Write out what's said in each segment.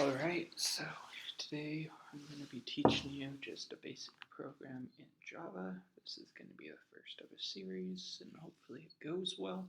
Alright, so today I'm going to be teaching you just a basic program in Java. This is going to be the first of a series and hopefully it goes well.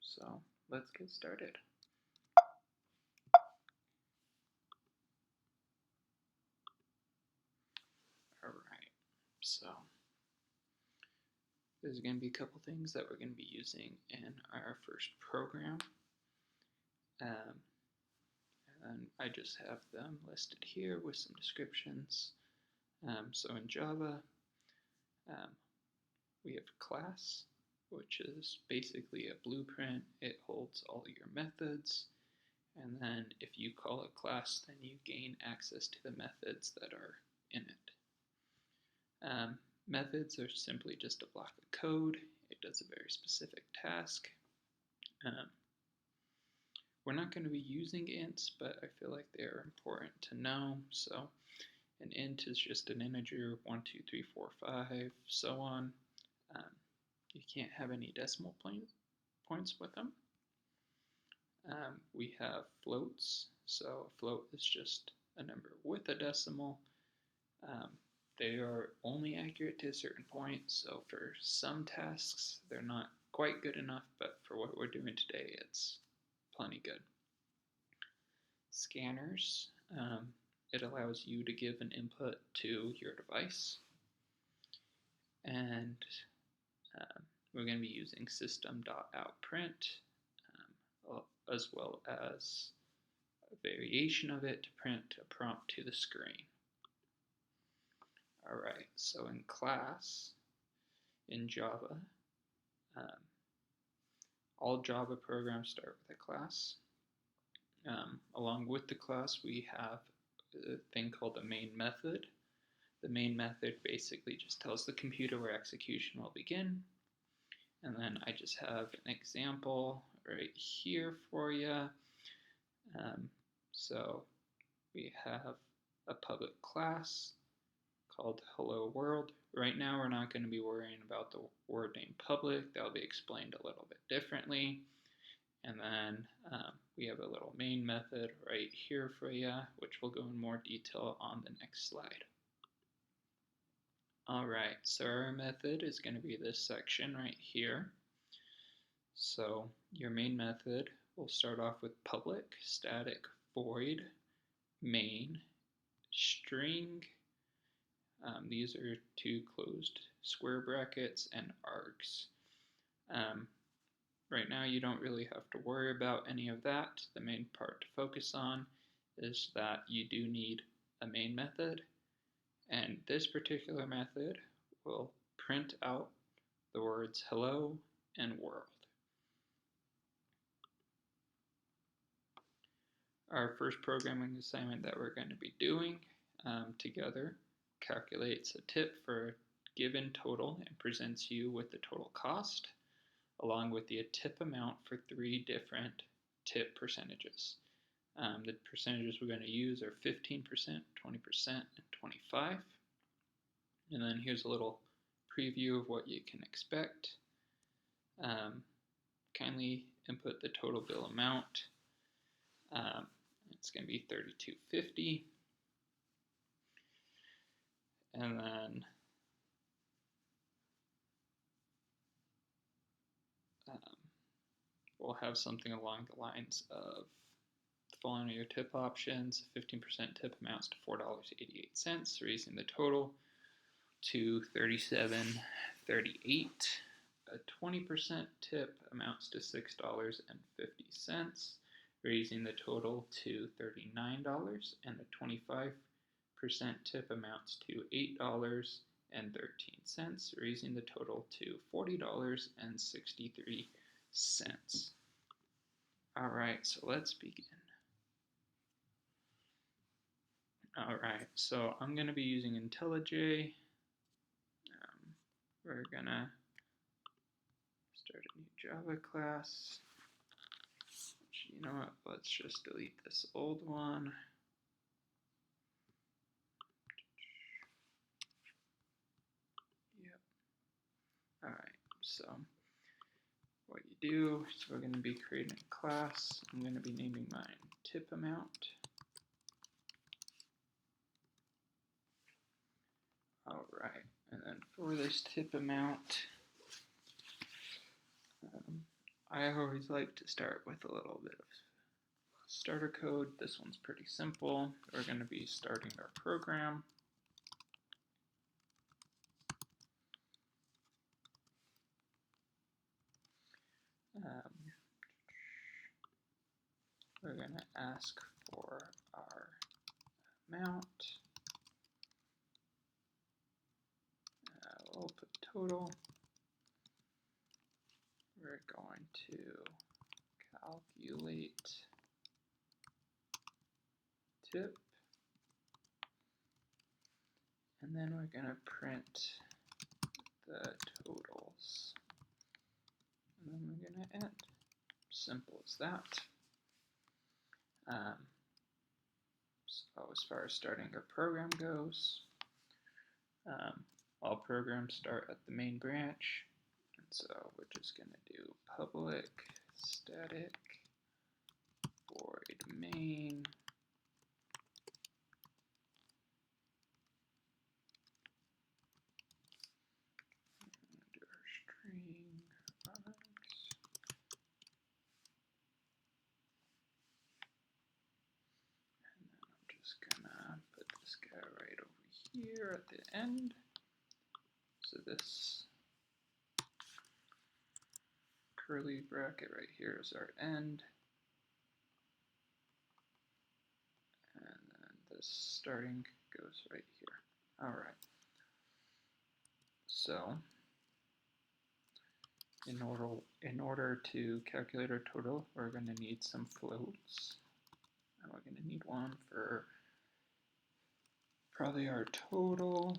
So let's get started. Alright, so there's going to be a couple things that we're going to be using in our first program. And I just have them listed here with some descriptions. So in Java, we have class, which is basically a blueprint. It holds all your methods, and then if you call a class, then you gain access to the methods that are in it. Methods are simply just a block of code. It does a very specific task. We're not going to be using ints, but I feel like they're important to know. So an int is just an integer, 1, 2, 3, 4, 5, so on. You can't have any decimal points with them. We have floats, so a float is just a number with a decimal. They are only accurate to a certain point, so for some tasks they're not quite good enough, but for what we're doing today it's plenty good. Scanners, it allows you to give an input to your device, and we're going to be using system.outPrint as well as a variation of it to print a prompt to the screen. Alright, so in class, in Java, all Java programs start with a class. Along with the class, we have a thing called the main method. The main method basically just tells the computer where execution will begin. And then I just have an example right here for you. So we have a public class called Hello World. Right now we're not going to be worrying about the word name public. That'll be explained a little bit differently. And then we have a little main method right here for you, which will go in more detail on the next slide. Alright, so our method is going to be this section right here. So your main method will start off with public static void main string. These are two closed square brackets and args. Right now you don't really have to worry about any of that. The main part to focus on is that you do need a main method, and this particular method will print out the words hello and world. Our first programming assignment that we're going to be doing together calculates a tip for a given total and presents you with the total cost, along with the tip amount for 3 different tip percentages. The percentages we're going to use are 15%, 20%, and 25%. And then here's a little preview of what you can expect. Kindly input the total bill amount. It's going to be $32.50. And then we'll have something along the lines of the following are your tip options. 15% tip amounts to $4.88, raising the total to $37.38. A 20% tip amounts to $6.50, raising the total to $39, and a 25% tip amounts to $8.13, raising the total to $40.63. Alright, so let's begin. Alright, so I'm going to be using IntelliJ. We're going to start a new Java class. You know what, let's just delete this old one. Yep. Alright, so what you do is we're going to be creating a class. I'm going to be naming mine tip amount. All right, and then for this tip amount, I always like to start with a little bit of starter code. This one's pretty simple. We're going to be starting our program. We're going to ask for our amount. We'll put total. We're going to calculate tip. And then we're going to print the totals. And then we're going to end. Simple as that. So as far as starting our program goes, all programs start at the main branch. And so we're just going to do public static void main. Do our string args. And then I'm just gonna put this guy right over here at the end. So this curly bracket right here is our end. And then this starting goes right here. All right. So in order to calculate our total, we're going to need some floats. And we're going to need one for probably our total,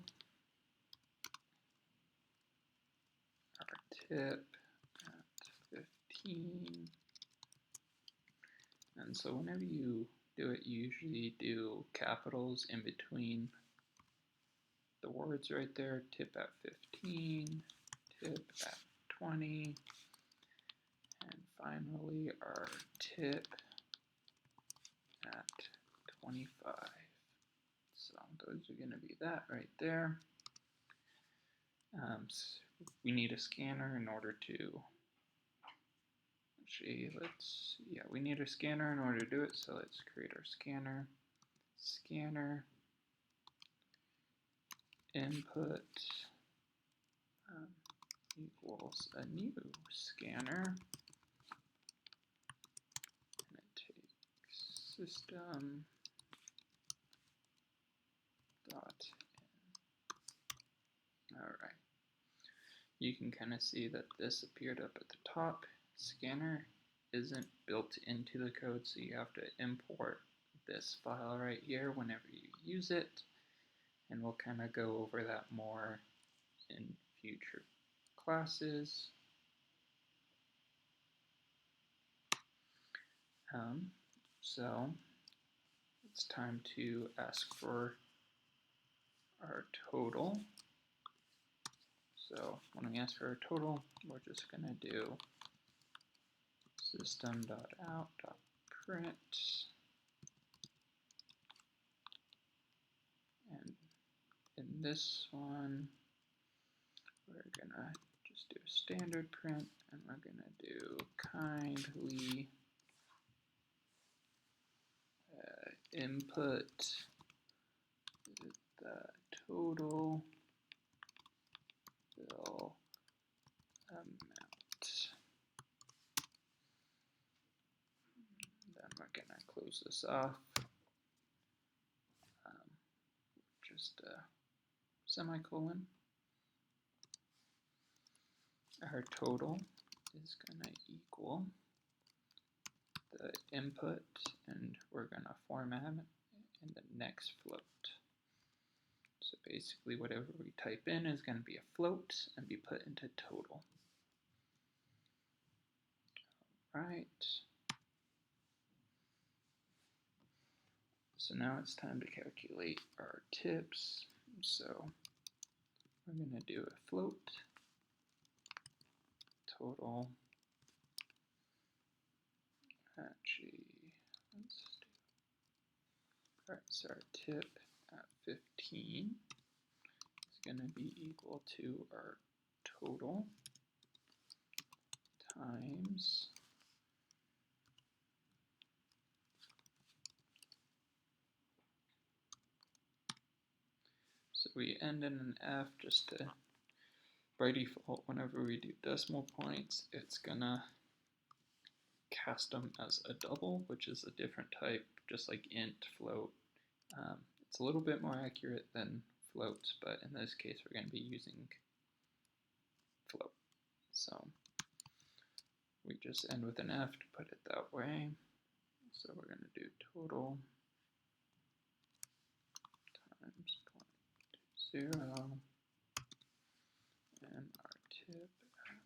our tip at 15. And so whenever you do it, you usually do capitals in between the words right there. Tip at 15, tip at 20, and finally our tip at 25. So those are going to be that right there. So we need a scanner in order to, we need a scanner in order to do it. So let's create our scanner. Scanner input equals a new scanner. And it takes system dot in. All right. You can kind of see that this appeared up at the top. Scanner isn't built into the code, so you have to import this file right here whenever you use it, and we'll kind of go over that more in future classes. So it's time to ask for our total. So when we ask for our total, we're just going to do system.out.print, and in this one we're going to just do a standard print, and we're going to do kindly input the total bill amount. Then we're going to close this off. Just a semicolon. Our total is going to equal the input, and we're going to format it in the next float. So basically whatever we type in is going to be a float and be put into total. All right. So now it's time to calculate our tips. So we're going to do a float total. Actually, let's Alright, so our tip at 15 is going to be equal to our total times so we end in an F just to, by default, whenever we do decimal points, it's gonna cast them as a double, which is a different type, just like int, float. It's a little bit more accurate than floats, but in this case we're going to be using float. So we just end with an F to put it that way. So we're going to do total times 0.0, and our tip at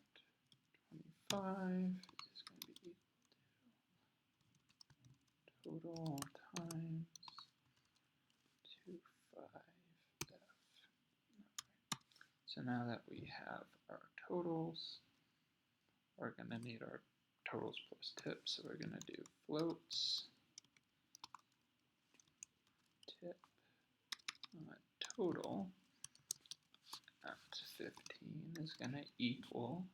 25 is going to be equal to total times 25F. So now that we have our totals, we're going to need our totals plus tips. So we're going to do floats tip total at 15 is going to equal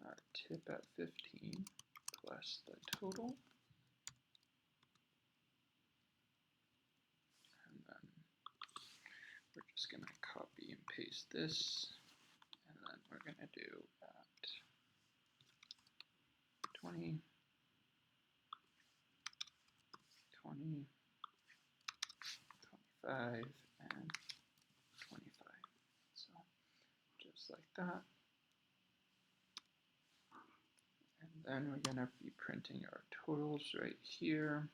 our tip at 15 plus the total. And then we're just going to copy and paste this. And then we're going to do at 20, 20, 25, and 25. So just like that. And then we're going to be printing our totals right here.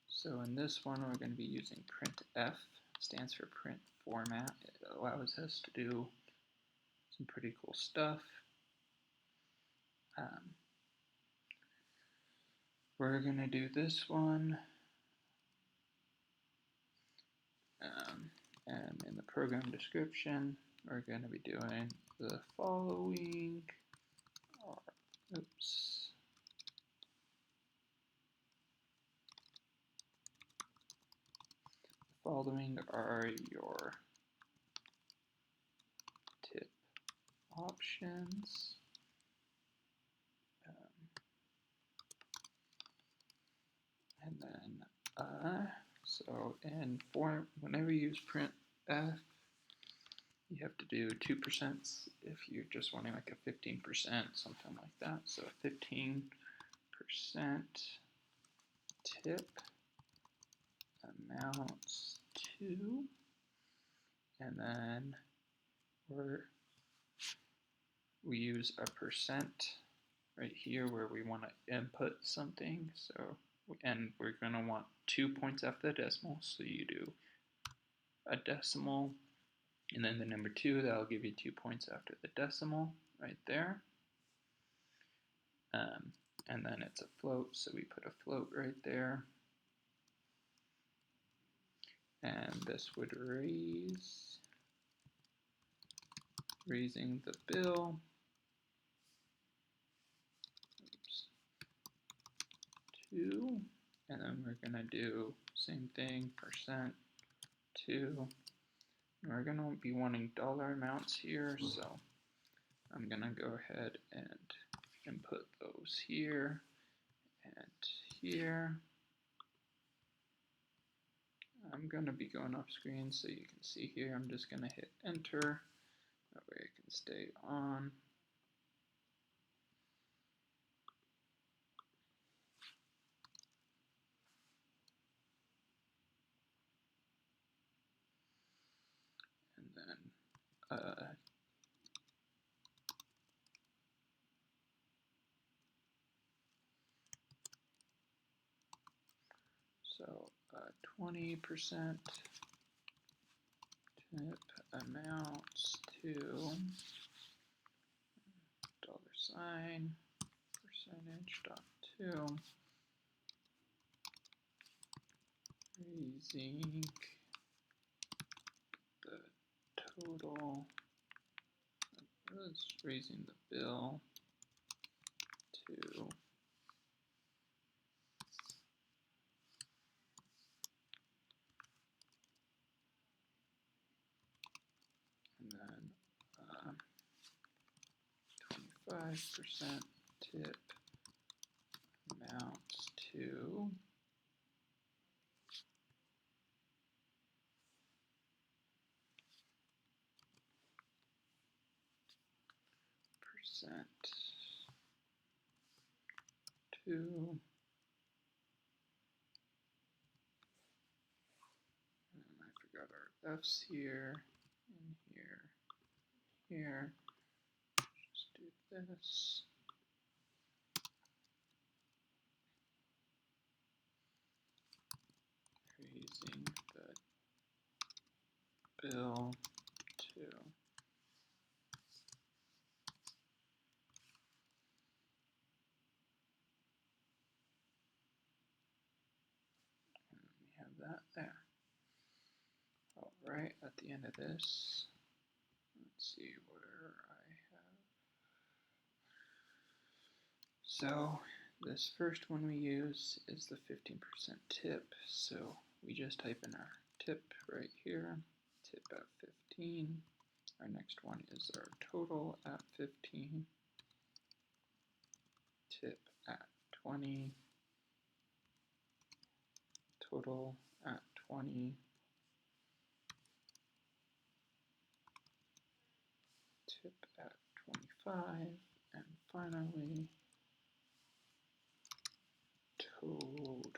So in this one, we're going to be using printf. Stands for print format. It allows us to do some pretty cool stuff. We're going to do this one. And in the program description, we're going to be doing the following. Oops. The following are your tip options. And then, so in form, whenever you use printf, you have to do 2% if you're just wanting like a 15%, something like that. So 15% tip amounts to, and then we use a percent right here where we want to input something. So, and we're going to want 2 points after the decimal. So you do a decimal, and then the number 2, that'll give you 2 points after the decimal right there. And then it's a float, so we put a float right there. And this would raising the bill. Oops. 2, and then we're gonna do same thing, percent 2. And we're gonna be wanting dollar amounts here, so I'm gonna go ahead and input those here and here. I'm gonna be going off screen so you can see here. I'm just gonna hit enter. That way it can stay on. And then so 20% tip amounts to $, percentage dot 2, raising the total, raising the bill 5% tip amounts to percent to, and I forgot our F's here, and here, just do this. Raising the bill to that there. All right, at the end of this, let's see where I have. So this first one we use is the 15% tip. So we just type in our tip right here, tip at 15. Our next one is our total at 15, tip at 20, total at 20, tip at 25, and finally total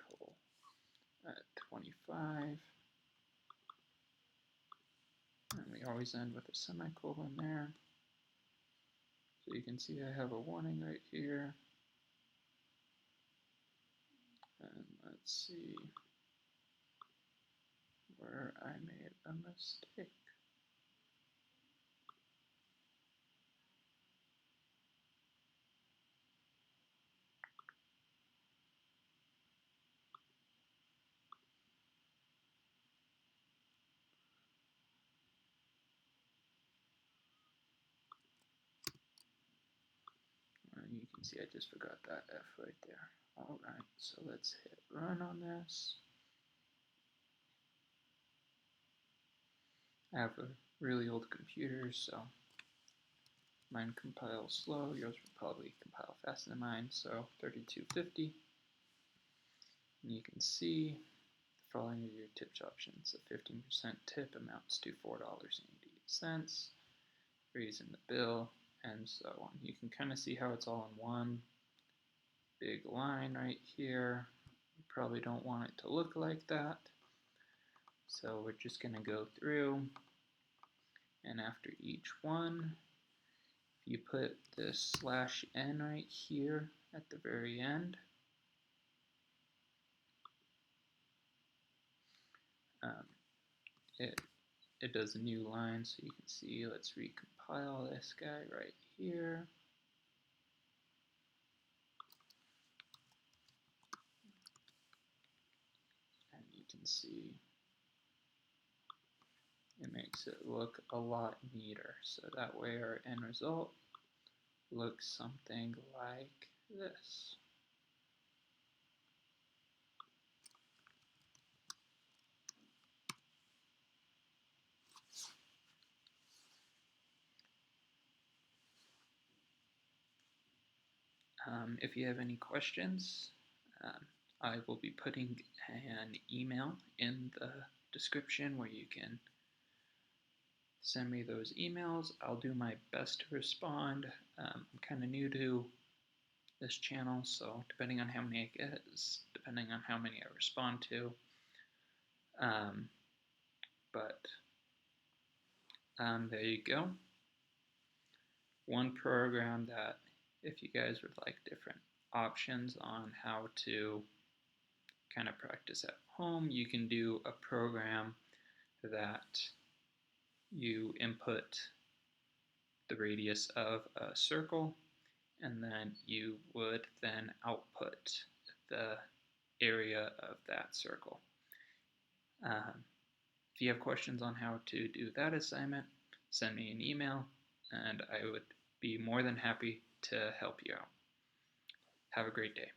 at 25. And we always end with a semicolon there. So you can see I have a warning right here. And let's see where I made a mistake. And you can see I just forgot that F right there. All right, so let's hit run on this. I have a really old computer, so mine compiles slow. Yours will probably compile faster than mine, so 3250. And you can see the following are your tip options. A 15% tip amounts to $4.88, raising the bill, and so on. You can kind of see how it's all in one big line right here. You probably don't want it to look like that. So we're just going to go through, and after each one, you put this /n right here at the very end. It does a new line, so you can see, let's recompile this guy right here. And you can see it makes it look a lot neater. So that way our end result looks something like this. If you have any questions, I will be putting an email in the description where you can send me those emails. I'll do my best to respond. I'm kind of new to this channel, so depending on how many I get is depending on how many I respond to. There you go. One program that, if you guys would like different options on how to kind of practice at home, you can do a program that you input the radius of a circle, and then you would then output the area of that circle. If you have questions on how to do that assignment, send me an email, and I would be more than happy to help you out. Have a great day.